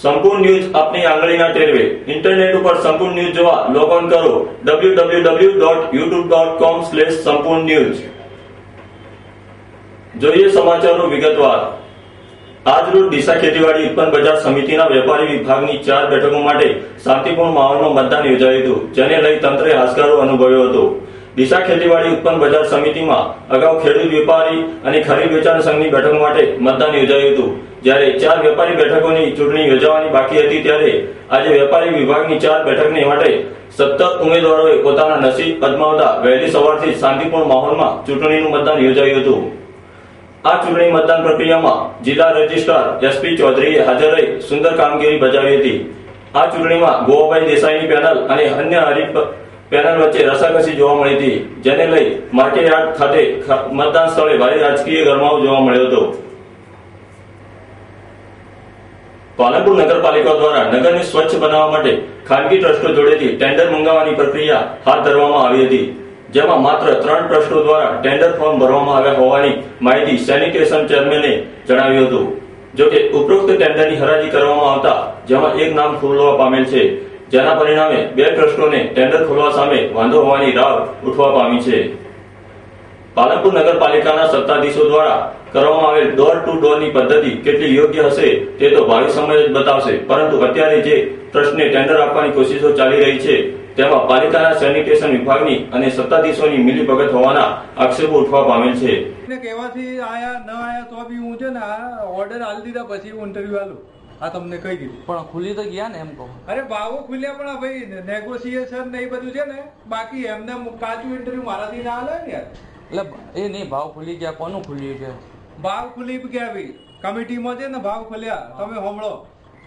સંપૂર્ણ ન્યૂઝ આપની આંગળીના ટેરવે ઇન્ટરનેટ ઉપર સંપૂર્ણ ન્યૂઝ જોવા લોગ ઓન કરો www.youtube.com/સંપૂર્ણ ન્યૂઝ। જોઈએ સમાચારો વિગતવાર। આજરોજ ડીસા ખેતીવાડી ઉત્પન્ન બજાર સમિતિના વેપારી વિભાગની 4 બેઠકો માટે શાંતિપૂર્ણ માહોલમાં મતદાન યોજાયું હતું, જેને લઈ તંત્રે હાશકારો અનુભવ્યો હતો। ડીસા ખેતીવાડી ઉત્પન્ન બજાર સમિતિમાં અગાઉ ખેડૂત વેપારી અને ખરીદ વેચાણ સંઘની બેઠકો માટે મતદાન યોજાયું હતું। જ્યારે 4 વેપારી બેઠકોની ચૂંટણી યોજવાની બાકી હતી, ત્યારે આજે વેપારી વિભાગની 4 બેઠકની માટે 17 ઉમેદવારોએ પોતાના નસીબ અજમાવતા વહેલી સવારથી શાંતિપૂર્ણ માહોલમાં ચૂંટણીનું મતદાન યોજાયું હતું। આ ચૂંટણી મતદાન પ્રક્રિયામાં જિલ્લા રજિસ્ટ્રાર એસપી ચૌધરીએ હાજર રહી સુંદર કામગીરી બજાવી હતી। આ ચૂંટણીમાં ગોવાભાઈ દેસાઈની પેનલ અને અન્ય હરીફ પેનલ વચ્ચે રસાકસી જોવા મળી હતી, જેને લઈ માર્કેટયાર્ડ ખાતે મતદાન સ્થળે ભારે રાજકીય ગરમાવો જોવા મળ્યો હતો। પાલનપુર નગરપાલિકા દ્વારા નગરને સ્વચ્છ બનાવવા માટે ખાનગી ટ્રસ્ટો જોડેથી ટેન્ડર મંગાવવાની પ્રક્રિયા હાથ ધરવામાં આવી હતી, જેમાં માત્ર 3 ટ્રસ્ટો દ્વારા ટેન્ડર ફોર્મ ભરવામાં આવ્યા હોવાની માહિતી સેનિટેશન ચેરમેને જણાવ્યું હતું। જોકે ઉપરોક્ત ટેન્ડરની હરાજી કરવામાં આવતા જેમાં એક નામ ખુલવા પામેલ છે, જેના પરિણામે 2 ટ્રસ્ટોને ટેન્ડર ખોલવા સામે વાંધો હોવાની રાવ ઉઠવા પામી છે। પાલનપુર નગરપાલિકાના સત્તાધીશો દ્વારા કરવામાં આવેલ ડોર ટુ ડોરની પદ્ધતિ કેટલી યોગ્ય હશે તે તો ભાવિ સમય જ બતાવશે, પરંતુ અત્યારે જે ટ્રસ્ટને ટેન્ડર આપવાની કોશિશો ચાલી રહી છે, તેમાં પાલિકાના સેનિટેશન વિભાગની અને સત્તાધીશોની મિલીભગત હોવાના આક્ષેપો ઉઠવા પામેલ છે। કહેવાથી આયા ન આયા તો બી હું છે ને ઓર્ડર આલી દીધા પછી હું ઇન્ટરવ્યુ આલું, આ તમને કહી દીધું। પણ ખુલી તો ગયા ને એમ કહો। અરે ભાવો ખુલ્યા પણ ભાઈ નેગોશિએશન ને એ બધું છે ને, બાકી એમને કાચું ઇન્ટરવ્યુ મારાથી ના આલે ને યાર। એટલે એ નહીં, ભાવ ખુલી ગયા, કોનું ખુલ્યું છે? ભાવ ખુલી ગયા ભાઈ, કમિટીમાં છે ને ભાવ ખુલ્યા, તમે સાંભળો।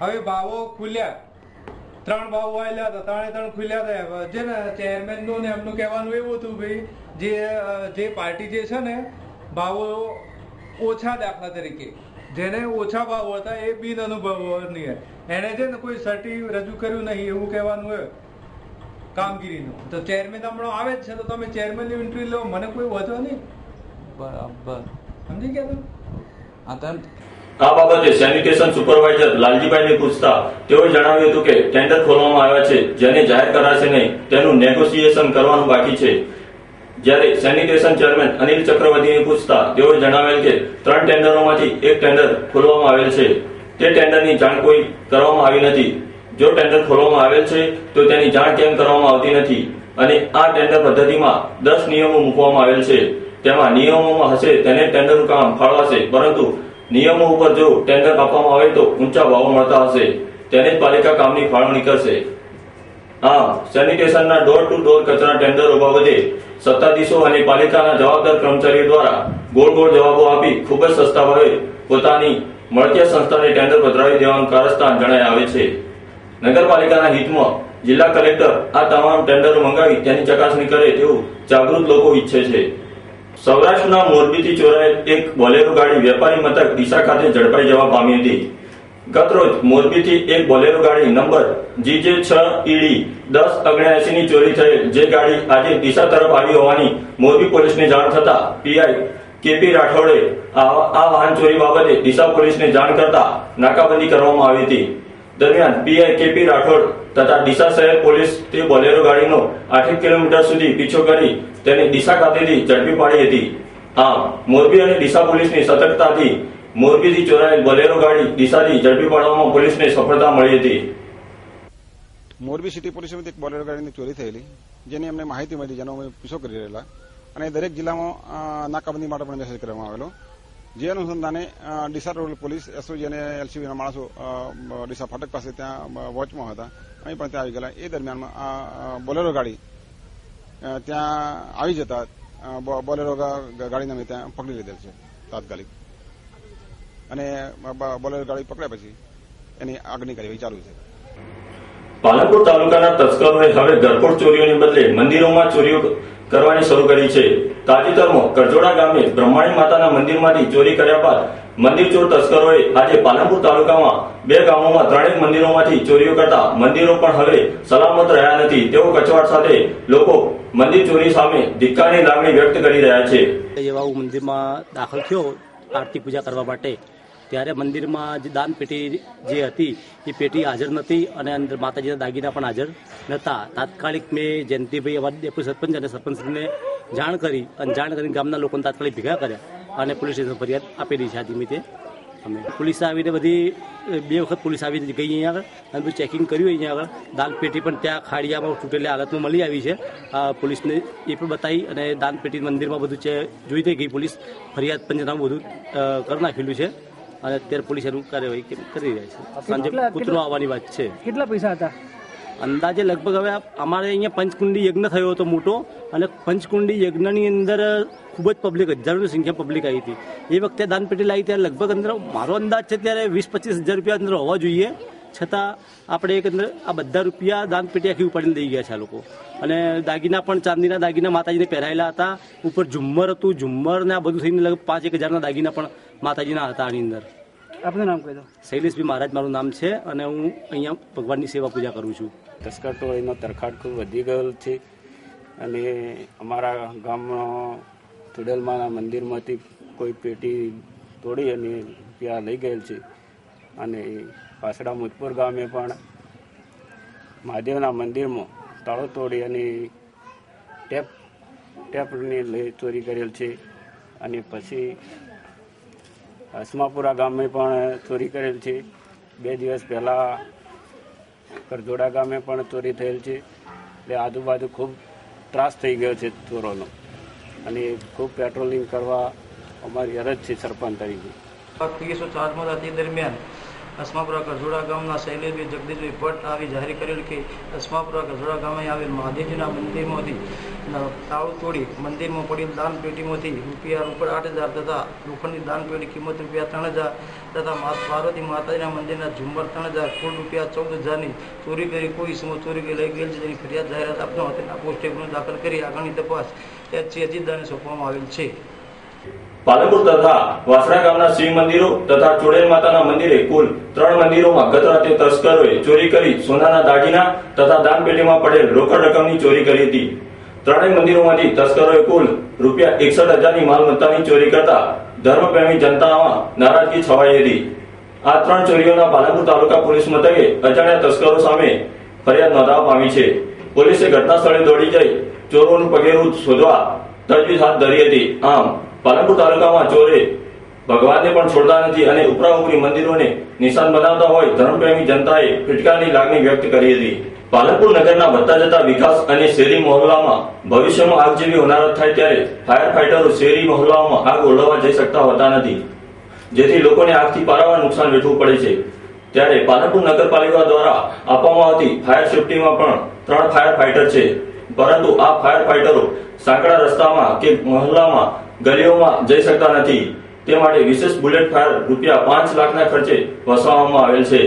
હવે ભાવો ખુલ્યા, 3 ભાવ આવેલા હતા, 3 ખુલ્યા હતા છે ને। ચેરમેન નું ને એમનું કહેવાનું એવું હતું ભાઈ, જે પાર્ટી જે છે ને ભાવો ઓછા, દાખલા તરીકે જેને ઓછા ભાવ હતા એ બિન અનુભવની એને છે ને કોઈ સર્ટી રજૂ કર્યું નહીં એવું કહેવાનું હોય કામગીરીનું। તો ચેરમેન હમણાં આવે જ છે, તો તમે ચેરમેનની ઇન્ટરવ્યુ લો, મને કોઈ વધો નહીં। બરાબર, સમજી ગયા તમે? આ બાબતે સેનિટેશન સુપરવાઇઝર લાલજીભાઈને પૂછતા તેઓએ જણાવ્યું હતું કે ટેન્ડર ખોલવામાં આવ્યા છે, જેને જાહેર કરાશે નહીં તેનું નેગોશિએશન કરવાનું બાકી છે। જ્યારે સેનિટેશન ચેરમેન અનિલ ચક્રવર્તીને પૂછતા તેઓએ જણાવેલ કે 3 ટેન્ડરોમાંથી એક ટેન્ડર ખોલવામાં આવેલ છે, તે ટેન્ડરની જાણ કોઈ કરવામાં આવી નથી। જો ટેન્ડર ખોલવામાં આવેલ છે તો તેની જાણ કેમ કરવામાં આવતી નથી? અને આ ટેન્ડર પદ્ધતિમાં 10 નિયમો મૂકવામાં આવેલ છે, તેમાં નિયમોમાં હશે તેને ટેન્ડરનું કામ ફાળવાશે, પરંતુ નિયમો ઉપર જો ટેન્ડર આપવામાં આવે તો ઊંચા ભાવો મળતા હશે, તેને જ પાલિકા કામની ફાળવણી કરશે। આમ સેનિટેશનના ડોર ટુ ડોર કચરા ટેન્ડરો બાબતે સત્તાધીશો અને પાલિકાના જવાબદાર કર્મચારીઓ દ્વારા ગોળ જવાબો આપી ખૂબ જ સસ્તા ભાવે પોતાની મળતિયા સંસ્થાને ટેન્ડર પધરાવી દેવાનું કારસ્તાન જણાઈ આવે છે। નગરપાલિકાના હિતમાં જિલ્લા કલેક્ટર આ તમામ ટેન્ડરો મંગાવી તેની ચકાસણી કરે તેવું જાગૃત લોકો ઈચ્છે છે। સૌરાષ્ટ્રના મોરબીથી ચોરાયેલ એક બોલેરો ગાડી વેપારી મથક ડીસા ખાતે ઝડપાઈ જવા પામી હતી। ગતરોજ મોરબીથી એક બોલેરો ગાડી નંબર GJ6ED1079 ની ચોરી થયેલ જે ગાડી આજે ડીસા તરફ આવી હોવાની મોરબી પોલીસને જાણ થતા પીઆઈ કેપી રાઠોડે આ વાહન ચોરી બાબતે ડીસા પોલીસને જાણ કરતા નાકાબંધી કરવામાં આવી હતી। દરમિયાન પીઆઈ કેપી રાઠોડ તથા ડીસા શહેર પોલીસ તે બોલેરો ગાડીનો 8 કિલોમીટર સુધી પીછો કરી તેને ડીસા ખાતેથી ઝડપી પાડી હતી। આમ મોરબી અને ડીસા પોલીસની સતર્કતાથી મોરબીથી ચોરાયેલ બોલેરો ગાડી ડીસાથી ઝડપી પાડવામાં પોલીસને સફળતા મળી હતી। મોરબી સિટી પોલીસમાં એક બોલેરો ગાડીની ચોરી થયેલી, જેની અમને માહિતી મળી, જેનો અમે પીછો કરી રહેલા અને દરેક જિલ્લામાં નાકાબંધી માટે પણ મેસેજ કરવામાં આવેલો, જે અનુસંધાને ડીસા રૂરલ પોલીસ એસઓજી અને એલસીબીના માણસો ડીસા ફાટક પાસે ત્યાં વોચમાં હતા, અહીં પણ ત્યાં આવી ગયેલા। એ દરમિયાનમાં આ બોલેરો ગાડી ત્યાં આવી જતા બોલેરો ગાડીને અમે ત્યાં પકડી લીધેલ છે તાત્કાલિક, અને બોલેરો ગાડી પકડ્યા પછી એની આગળની કાર્યવાહી ચાલુ છે। પાલનપુર તાલુકાના તસ્કરોએ હવે ઘરફોડ ચોરીઓને બદલે મંદિરોમાં ચોરીઓ કરવાની શરૂ કરી છે। તાજેતરમાં કરજોડા ગામે બ્રહ્માણી માતાના મંદિરમાંથી ચોરી કર્યા બાદ મંદિર ચોર તસ્કરોએ આજે પાલનપુર તાલુકામાં 2 ગામોમાં 3 મંદિરોમાંથી ચોરીઓ કરતા મંદિરો પણ હવે સલામત રહ્યા નથી તેવો કચવાટ સાથે લોકો મંદિર ચોરી સામે ધિક્કારની લાગણી વ્યક્ત કરી રહ્યા છે। એવા મંદિરમાં દાખલ થયો આરતી પૂજા કરવા માટે, ત્યારે મંદિરમાં જે દાન પેટી જે હતી એ પેટી હાજર નથી અને અંદર માતાજીના દાગીના પણ હાજર નહોતા. તાત્કાલિક મેં જયંતિભાઈ અમારા ડેપ્યુટી સરપંચ અને સરપંચને જાણ કરીને ગામના લોકોને તાત્કાલિક ભેગા કર્યા અને પોલીસ સ્ટેશન ફરિયાદ આપેલી છે. આ નિમિત્તે અમે પોલીસ આવીને બધી 2 વખત પોલીસ આવી ગઈ અહીંયા આગળ અને બધું ચેકિંગ કર્યું. અહીંયા આગળ દાન પેટી પણ ત્યાં ખાડિયામાં તૂટેલી હાલતમાં મળી આવી છે. પોલીસને એ પણ બતાવી અને દાન પેટી મંદિરમાં બધું જોઈ થઈ ગઈ. પોલીસ ફરિયાદ પંચનામું બધું કરી નાખેલું છે અને અત્યારે પોલીસ એનું કાર્યવાહી કરી રહ્યા છે. સાંજે કૂતરો આવવાની વાત છે. કેટલા પૈસા હતા? અંદાજે લગભગ હવે અમારે અહીંયા પંચકુંડી યજ્ઞ થયો હતો મોટો અને પંચકુંડી યજ્ઞની અંદર ખૂબ જ પબ્લિક, હજારોની સંખ્યા પબ્લિક આવી હતી. એ વખતે દાનપેટી લાવી ત્યારે લગભગ અંદર મારો અંદાજ છે ત્યારે 20-25 હજાર રૂપિયા અંદર હોવા જોઈએ. છતાં આપણે એક અંદર આ બધા રૂપિયા દાનપેટી આખી ઉપાડીને દઈ ગયા છે આ લોકો. અને દાગીના પણ ચાંદીના દાગીના માતાજીને પહેરાયેલા હતા. ઉપર ઝુમ્મર હતું. ઝુમ્મર ને આ બધું થઈને લગભગ 5-1 હજારના દાગીના પણ માતાજીના હતા આની અંદર. આપનું નામ કહી દો. શૈલેષભાઈ મહારાજ મારું નામ છે અને હું અહીંયા ભગવાનની સેવા પૂજા કરું છું. તસ્કર ટોળીનો તરખાટ ખૂબ વધી ગયેલ છે અને અમારા ગામમાં ચુડેલમાના મંદિરમાંથી કોઈ પેટી તોડી અને રૂપિયા લઈ ગયેલ છે. અને પાસડા મુજપુર ગામે પણ મહાદેવના મંદિરમાં તાળો તોડી અને ટેપની ચોરી કરેલ છે. અને પછી હસમાપુરા ગામે પણ ચોરી કરેલ છે. 2 દિવસ પહેલાં કરજોડા ગામે પણ ચોરી થયેલ છે. એટલે આજુબાજુ ખૂબ ત્રાસ થઈ ગયો છે ચોરોનો અને ખૂબ પેટ્રોલિંગ કરવા અમારી અરજ છે સરપંચ તરીકે. 304માં તે દરમિયાન અસમાપુરા કરજોડા ગામના શૈલેષભાઈ જગદીશભાઈ ભટ્ટ આવી જાહેર કરેલ કે અસમાપુરા કરજોડા ગામે આવેલ મહાદેવજીના મંદિરમાંથી તાળું તોડી મંદિરમાં પડેલ દાન પેટીમાંથી રૂપિયા 8,000 તથા લોખંડની દાન પેટી કિંમત રૂપિયા 3,000 તથા પાર્વતી માતાજીના મંદિરના ઝુમ્મર 3,000 કુલ રૂપિયા 14,000ની ચોરી કરી કોઈ સમૂહ ચોરી કરી લઈ ગયેલ છે. તેની ફરિયાદ જાહેરાત આપનો તેના પોસ્ટે ગુનો દાખલ કરી આગળની તપાસ અજીતદારને સોંપવામાં આવેલ છે. પાલનપુર તથા વાસણા ગામના શિવ મંદિરો તથા ચુડેલ માતાના મંદિરે કુલ 3 મંદિરોમાં ગત રાતે તસ્કરોએ ચોરી કરી સોનાના દાગીના તથા દાનપેટીમાં પડેલ રોકડ રકમની ચોરી કરી હતી. 3 મંદિરોમાંથી તસ્કરોએ કુલ રૂપિયા 61,000ની માલમત્તાની ચોરી કરતા ધર્મપ્રેમી જનતામાં નારાજગી છવાઈ હતી. આ 3 ચોરીઓના પાલનપુર તાલુકા પોલીસ મથકે અજાણ્યા તસ્કરો સામે ફરિયાદ નોંધવા પામી છે. પોલીસે ઘટના સ્થળે દોડી જઈ ચોરોનું પગેરું શોધવા તજવીજ હાથ ધરી હતી. આમ પાલનપુર તાલુકામાં ચોરે ભગવાનને પણ છોડતા નથી અને ઉપરાઉપરી મંદિરોને નિશાન બનાવતા હોય ધર્મપ્રેમી જનતાએ ફિટકારની લાગણી વ્યક્ત કરી હતી. પાલનપુર નગરના વધતા જતા વિકાસ અને શેરી મહોલ્લામાં ભવિષ્યમાં આગ જેવી હોનારત થાય ત્યારે ફાયર ફાઈટરો શેરી મહોલ્લાઓમાં આગ ઓલવવા જઈ શકતા હોતા નથી, જેથી લોકોને આગથી પારાવાર નુકસાન વેઠવું પડે છે. ત્યારે પાલનપુર નગરપાલિકા દ્વારા આપવામાં આવતી ફાયર સેફટીમાં પણ 3 ફાયર ફાઈટર છે, પરંતુ આ ફાયર ફાઈટરો સાંકડા રસ્તામાં કે મહોલ્લામાં ગલીઓમાં જઈ શકતા નથી. તે માટે વિશેષ બુલેટ ફાયર રૂપિયા 5 લાખના ખર્ચે વસાવવામાં આવેલ છે.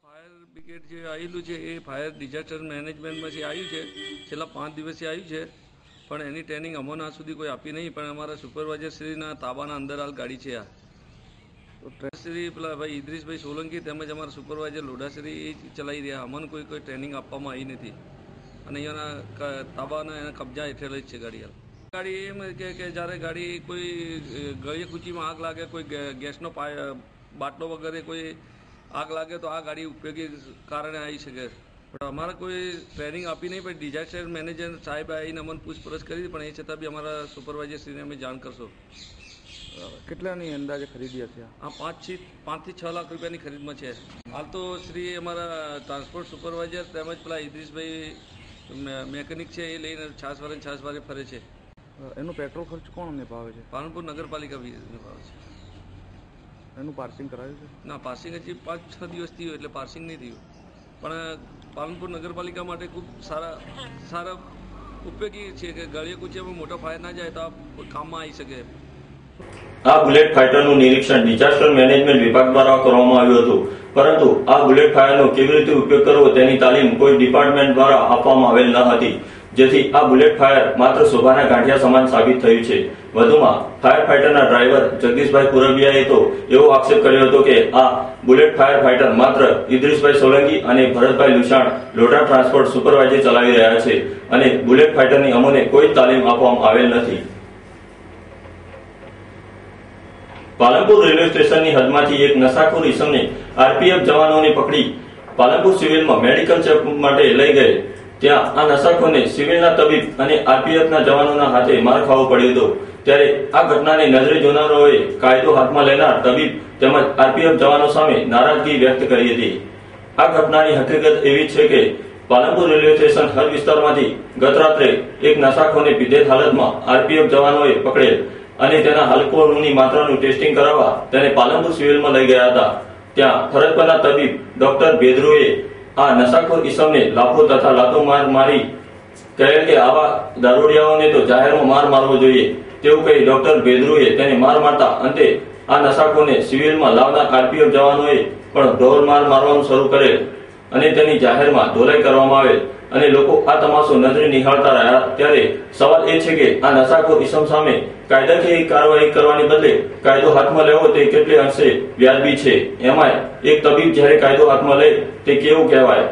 ફાયર બ્રિગેડ જે આવેલું છે એ ફાયર ડિઝાસ્ટર મેનેજમેન્ટમાંથી આવ્યું છે. છેલ્લા 5 દિવસથી આવ્યું છે, પણ એની ટ્રેનિંગ અમને આજ સુધી કોઈ આપી નહીં. પણ અમારા સુપરવાઇઝર શ્રીના તાબાના અંદર હાલ ગાડી છે. આ તો ટ્રેનશ્રી પેલા ભાઈ ઇદ્રીશભાઈ સોલંકી તેમજ અમારા સુપરવાઇઝર લોઢાશ્રી એ ચલાવી રહ્યા. અમને કોઈ ટ્રેનિંગ આપવામાં આવી નથી અને અહીંયાના તાબાના એના કબજા હેઠળ જ છે ગાડી. હાલ ગાડી એમ કે જ્યારે ગાડી કોઈ ગળીએ કૂચીમાં આગ લાગે, કોઈ ગેસનો બાટલો વગેરે કોઈ આગ લાગે તો આ ગાડી ઉપયોગી કારણે આવી શકે. પણ અમારે કોઈ ટ્રેનિંગ આપી નહીં. પણ ડિઝાસ્ટર મેનેજર સાહેબ આવીને અમને પૂછપરછ કરી, પણ એ છતાં બી અમારા સુપરવાઇઝરશ્રીને અમે જાણ કરશો. કેટલાની અંદાજે ખરીદી હશે? આ 5 થી 6 લાખ રૂપિયાની ખરીદમાં છે. હાલ તો શ્રી અમારા ટ્રાન્સપોર્ટ સુપરવાઇઝર તેમજ પેલા ઇદ્રીશભાઈ મેકેનિક છે, એ લઈને છાસવારે ફરે છે. એનું પેટ્રોલ ખર્ચ કોણ નિભાવે છે? પાલનપુર નગરપાલિકા નિભાવે છે. એનું પાર્સિંગ કરાવ્યું છે? ના, પાર્સિંગ હજી 5-6 દિવસ થયું એટલે પાર્સિંગ નહીં થયું. પણ પાલનપુર નગરપાલિકા માટે ખૂબ સારા ઉપયોગી છે કે ગળીએ કૂચીમાં મોટો ફાયર ના જાય તો આ કામમાં આવી શકે. આ બુલેટ ફાઇટરનું નિરીક્ષણ ડિઝાસ્ટર મેનેજમેન્ટ વિભાગ દ્વારા કરવામાં આવ્યું હતું, પરંતુ આ બુલેટ ફાયરનો કેવી રીતે ઉપયોગ કરવો તેની તાલીમ કોઈ ડિપાર્ટમેન્ટ દ્વારા આપવામાં આવેલ ન હતી, જેથી આ બુલેટ ફાયર માત્ર શોભાના ગાંઠિયા સમાન સાબિત થયું છે. વધુમાં ફાયર ફાઈટરના ડ્રાઈવર જગદીશભાઈ પુરબિયાએ તો એવો આક્ષેપ કર્યો હતો કે આ બુલેટ ફાયર ફાઈટર માત્ર ઇદ્રીશભાઈ સોલંકી અને ભરતભાઈ લુસાણ લોઢા ટ્રાન્સપોર્ટ સુપરવાઇઝર ચલાવી રહ્યા છે અને બુલેટ ફાઈટરની અમોને કોઈ તાલીમ આપવામાં આવેલ નથી. પાલનપુર રેલવે સ્ટેશનની હદમાંથી એક નશાખોર ઈસમને આરપીએફ જવાનોને પકડી પાલનપુર સિવિલમાં મેડિકલ ચેક માટે લઈ ગયે ત્યાં આ નશાખોરને સિવિલના તબીબ અને આરપીએફના જવાનોના હાથે માર ખાવો પડ્યો હતો। ત્યારે આ ઘટનાને નજરે જોનારાઓએ કાયદો હાથમાં લેનાર તબીબ તેમજ આરપીએફ જવાનો સામે નારાજગી વ્યક્ત કરી હતી। આ ઘટનાની હકીકત એવી છે કે પાલનપુર રેલવે સ્ટેશન હદ વિસ્તારમાંથી ગત રાત્રે એક નશાખોરને પીધેલ હાલતમાં આરપીએફ જવાનોએ પકડેલ અને તેના આલ્કોહોલની માત્રાનું ટેસ્ટિંગ કરાવવા તેને પાલનપુર સિવિલમાં લઈ ગયા હતા। ત્યાં ફરજ પરના તબીબ ડોક્ટર બેદરોએ આ નશાખોર ઈસમને લાફો તથા લાતો મારી કહેલ કે આવા દારૂડિયાઓને તો જાહેરમાં માર મારવો જોઈએ તેવું કહી ડોક્ટર બેદરોએ તેને માર મારતા અંતે આ નશાખોરને સિવિલમાં લાવનાર આરપીએફ જવાનોએ પણ ઢોર માર મારવાનું શરૂ કરેલ અને તેની જાહેરમાં ધોલાઈ કરવામાં આવેલ અને લોકો આ તમાશો નજરે નિહાળતા રહ્યા। ત્યારે સવાલ એ છે કે આ નશાખોર ઈસમ સામે કાયદાકીય કાર્યવાહી કરવાની બદલે કાયદો હાથમાં લેવો તે કેટલે અંશે વ્યાજબી છે? એમાંય એક તબીબ જ્યારે કાયદો હાથમાં લે તે કેવું કહેવાય?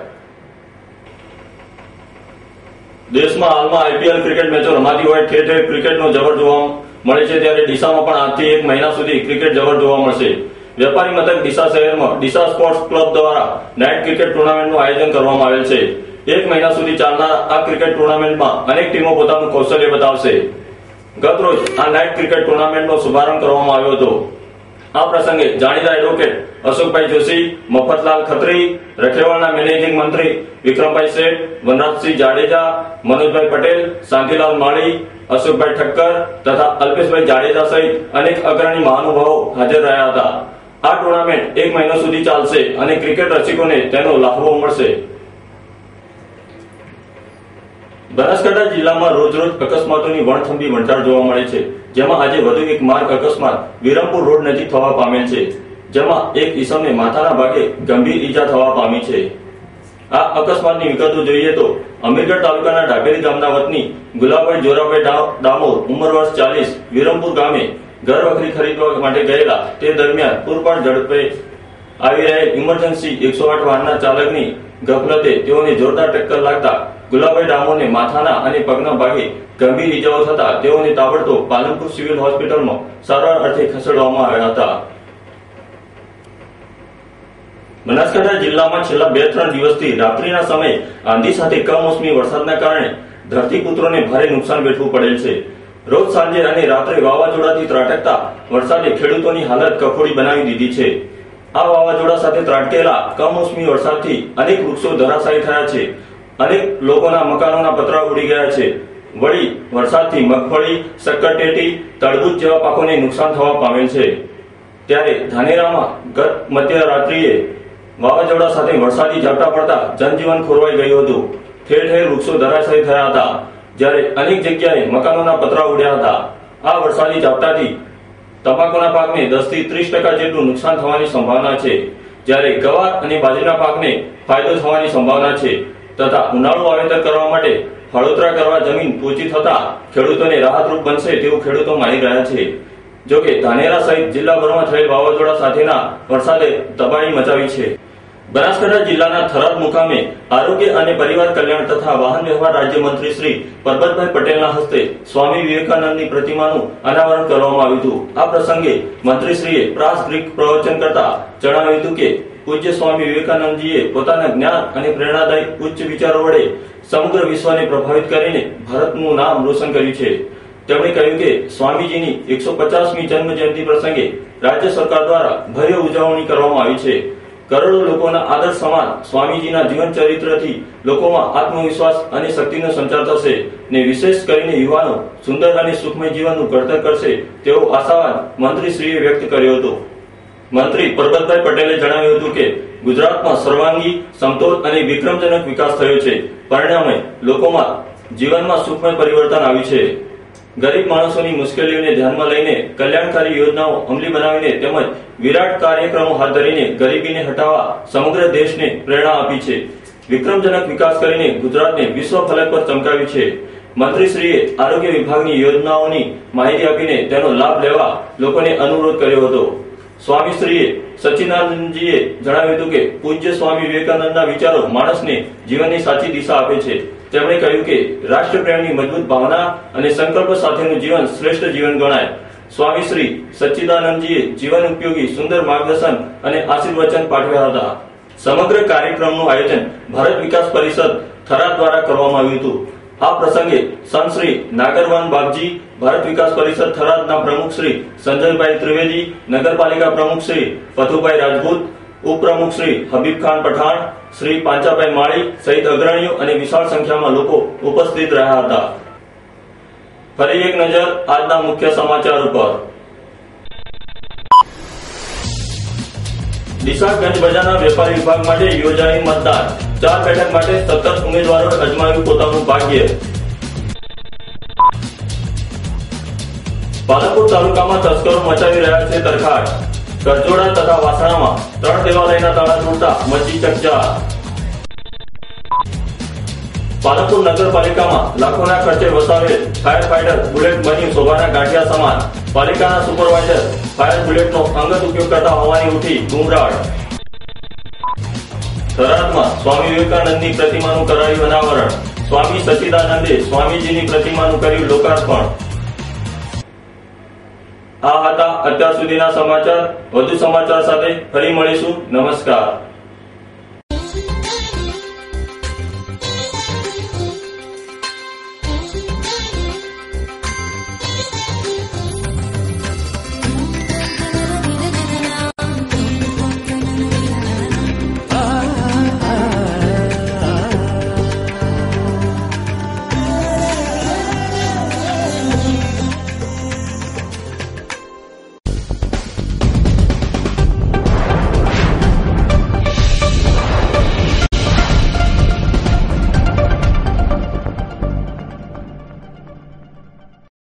દેશમાં હાલમાં આઈપીએલ ક્રિકેટ મેચો રમાતી હોય ઠેર ઠેર ક્રિકેટનો જબર જોવા મળે છે ત્યારે ડીસામાં પણ આજથી 1 મહિના સુધી ક્રિકેટ જબર જોવા મળશે। વેપારી મથક ડીસા શહેરમાં ડીસા સ્પોર્ટ્સ ક્લબ દ્વારા નાઇટ ક્રિકેટ ટુર્નામેન્ટનું આયોજન કરવામાં આવેલ છે। 1 મહિના સુધી ચાલનાર આ ક્રિકેટ ટુર્નામેન્ટમાં અનેક ટીમો પોતાનું કૌશલ્ય બતાવશે। ગત રોજ આ નાઇટ ક્રિકેટ ટુર્નામેન્ટનો શુભારંભ કરવામાં આવ્યો હતો। આ પ્રસંગે જાણીતા એડવોકેટ અશોકભાઈ જોશી, મફતલાલ ખત્રી, રખેવાળના મેનેજિંગ મંત્રી વિક્રમભાઈ શેઠ, વનરાજસિંહ જાડેજા, મનોજભાઈ પટેલ, શાંતિલાલ માળી, અશોકભાઈ ઠક્કર તથા અલ્પેશભાઈ જાડેજા સહિત અનેક અગ્રણી મહાનુભાવો હાજર રહ્યા હતા। આ ટુર્નામેન્ટ 1 મહિનો સુધી ચાલશે અને ક્રિકેટ રસિકોને તેનો લાભો મળશે। બનાસકાંઠા જિલ્લામાં રોજ અકસ્માતોની વણથંભી વંટાળ જોવા મળે છે, જેમાં આજે વધુ એક માર્ગ અકસ્માત વિરમપુર રોડ નજીક થવા પામેલ છે, જેમાં એક ઈસમને માથાના ભાગે ગંભીર ઈજા થવા પામી છે। આ અકસ્માતની વિગતો જોઈએ તો અમીરગઢ તાલુકાના ડાબેરી ગામના વતની ગુલાબભાઈ જોરાભાઈ ડામોર ઉંમર વર્ષ 40 વિરમપુર ગામે ઘર વખરી ખરીદવા માટે ગયેલા તે દરમિયાન પૂરપાટ ઝડપે આવી રહેલ ઇમરજન્સી 108 વાહનના ચાલકની ગફલતે તેઓને જોરદાર ટક્કર લાગતા ગુલાબભાઈ ડામોરને માથાના અને પગના ભાગે ગંભીર ઈજાઓ થતા તેઓને તાબડતોબ પાલનપુર સિવિલ હોસ્પિટલમાં સારવાર અર્થે ખસેડવામાં આવ્યા હતા। બનાસકાંઠા જિલ્લામાં છેલ્લા 2-3 દિવસથી રાત્રિના સમયે આંધી સાથે કમોસમી વરસાદના કારણે ધરતીપુત્રોને ભારે નુકસાન વેઠવું પડેલ છે। રોજ સાંજે અને રાત્રે વાવાઝોડાથી ત્રાટકતા વરસાદે ખેડૂતોની હાલત કફોડી બનાવી દીધી છે। આ વાવાઝોડા સાથે ત્રાટકેલા કમોસમી વરસાદથી અનેક વૃક્ષો ધરાશાયી થયા છે, અનેક લોકોના મકાનોના પતરા ઉડી ગયા છે। વળી વરસાદથી મગફળી, શક્કરટેટી, તરબૂચ જેવા પાકોને નુકસાન થવા પામેલ છે। ત્યારે ધાનેરામાં ગત મધ્યરાત્રિએ વાવાઝોડા સાથે વરસાદી ઝાપટા પડતા જનજીવન ખોરવાઈ ગયું હતું। ઠેર ઠેર વૃક્ષો ધરાશાયી થયા હતા, જ્યારે અનેક જગ્યાએ મકાનોના પતરા ઉડ્યા હતા। આ વરસાદી ઝાપટાથી તમાકુના પાકને 10 થી 30% જેટલું નુકસાન થવાની સંભાવના છે, જ્યારે ગવાર અને બાજરીના પાકને ફાયદો થવાની સંભાવના છે તથા ઉનાળુ વાવેતર કરવા માટે ફળોતરા કરવા જમીન પોચી થતા ખેડૂતોને રાહતરૂપ બનશે તેવું ખેડૂતો માની રહ્યા છે। જોકે ધાનેરા સહિત જિલ્લાભરમાં થયેલ વાવાઝોડા સાથેના વરસાદે તબાહી મચાવી છે। બનાસકાંઠા જિલ્લાના થરાદ મુકામે આરોગ્ય અને પરિવાર કલ્યાણ તથા વાહન વ્યવહાર રાજ્યમંત્રી શ્રી પરબતભાઈ પટેલના હસ્તે સ્વામી વિવેકાનંદની પ્રતિમાનું અનાવરણ કરવામાં આવ્યું હતું। આ પ્રસંગે મંત્રીશ્રીએ પ્રાસંગિક પ્રવચન કરતા જણાવ્યું હતું કે પૂજ્ય સ્વામી વિવેકાનંદજીએ પોતાના જ્ઞાન અને પ્રેરણાદાયી ઉચ્ચ વિચારો વડે સમગ્ર વિશ્વને પ્રભાવિત કરીને ભારતનું નામ રોશન કર્યું છે। તેમણે કહ્યું કે સ્વામીજીની 150મી જન્મ જયંતિ પ્રસંગે રાજ્ય સરકાર દ્વારા ભવ્ય ઉજવણી કરવામાં આવી છે। કરોડો લોકોના આદર્શ સમાન સ્વામીજીના જીવન ચરિત્રથી લોકોમાં આત્મવિશ્વાસ અને શક્તિનો સંચાર થશે ને વિશેષ કરીને યુવાનો સુંદર અને સુખમય જીવનનું ઘડતર કરશે તેવો આશાવાદ મંત્રીશ્રીએ વ્યક્ત કર્યો હતો। મંત્રી પરબતભાઈ પટેલે જણાવ્યું હતું કે ગુજરાતમાં સર્વાંગી, સમતોલ અને વિક્રમજનક વિકાસ થયો છે, પરિણામે લોકોમાં જીવનમાં સુખમય પરિવર્તન આવ્યું છે। ગરીબ માણસોની મુશ્કેલીઓને ધ્યાનમાં લઈને કલ્યાણકારી યોજનાઓ અમલી બનાવીને તેમજ વિરાટ કાર્યક્રમો હાથ ધરીને ગરીબીને હટાવવા સમગ્ર દેશને પ્રેરણા આપી છે। વિક્રમજનક વિકાસ કરીને ગુજરાતને વિશ્વ ફલક પર ચમકાવ્યું છે। મંત્રીશ્રીએ આરોગ્ય વિભાગની યોજનાઓની માહિતી આપીને તેનો લાભ લેવા લોકોને અનુરોધ કર્યો હતો। સ્વામીશ્રીએ સચ્ચિદાનંદજીએ જણાવ્યું હતું કે પૂજ્ય સ્વામી વિવેકાનંદના વિચારો માણસને જીવનની સાચી દિશા આપે છે। તેમણે કહ્યું કે રાષ્ટ્રપ્રેમની મજબૂત ભાવના અને સંકલ્પ સાથેનું જીવન શ્રેષ્ઠ જીવન ગણાય। સ્વામી શ્રી સચ્ચિદાનંદજીએ જીવન ઉપયોગી સુંદર માર્ગદર્શન અને આશીર્વચન પાઠવ્યા હતા. સમગ્ર કાર્યક્રમનું આયોજન ભારત વિકાસ પરિષદ થરાદ દ્વારા કરવામાં આવ્યું હતું. આ પ્રસંગે સંત શ્રી નાગરવન બાપજી, ભારત વિકાસ પરિષદ થરાદના પ્રમુખ શ્રી સંજયભાઈ ત્રિવેદી, નગરપાલિકા પ્રમુખ શ્રી પથુભાઈ રાજપૂત, ઉપપ્રમુખ શ્રી હબીબ ખાન પઠાણ, શ્રી પાંચાભાઈ માળી સહિત અગ્રણીઓ અને વિશાળ સંખ્યામાં લોકો ઉપસ્થિત રહ્યા હતા. ફરી એક નજર આજના મુખ્ય સમાચાર ઉપર. ડીસા ગંજ બજારના વેપારી વિભાગ માટે યોજાયું મતદાન. 4 બેઠક માટે 17 ઉમેદવારોએ અજમાવ્યું પોતાનું ભાગ્ય. પાલનપુર તાલુકામાં તસ્કરો મચાવી રહ્યા છે તરખાટ. કરજોડા તથા વાસણામાં 3 દેવાલયના તાળા તૂટતા મચી ચકચાર. પાલનપુર નગરપાલિકામાં લાખોના ખર્ચે વસાવેલ ફાયર ફાઈટર બુલેટ બન્યું શોભાના ગાંઠિયા સમાન. પાલિકાના સુપરવાઇઝર ફાયર બુલેટનો અંગત ઉપયોગ કરતા હોવાની ઉઠી ગુમરાટ. થરાદમાં સ્વામી વિવેકાનંદની પ્રતિમાનું કરાયું અનાવરણ. સ્વામી સચ્ચિદાનંદે સ્વામીજીની પ્રતિમાનું કર્યું લોકાર્પણ. આ હતા અત્યાર સુધીના સમાચાર. વધુ સમાચાર સાથે ફરી મળીશું. નમસ્કાર.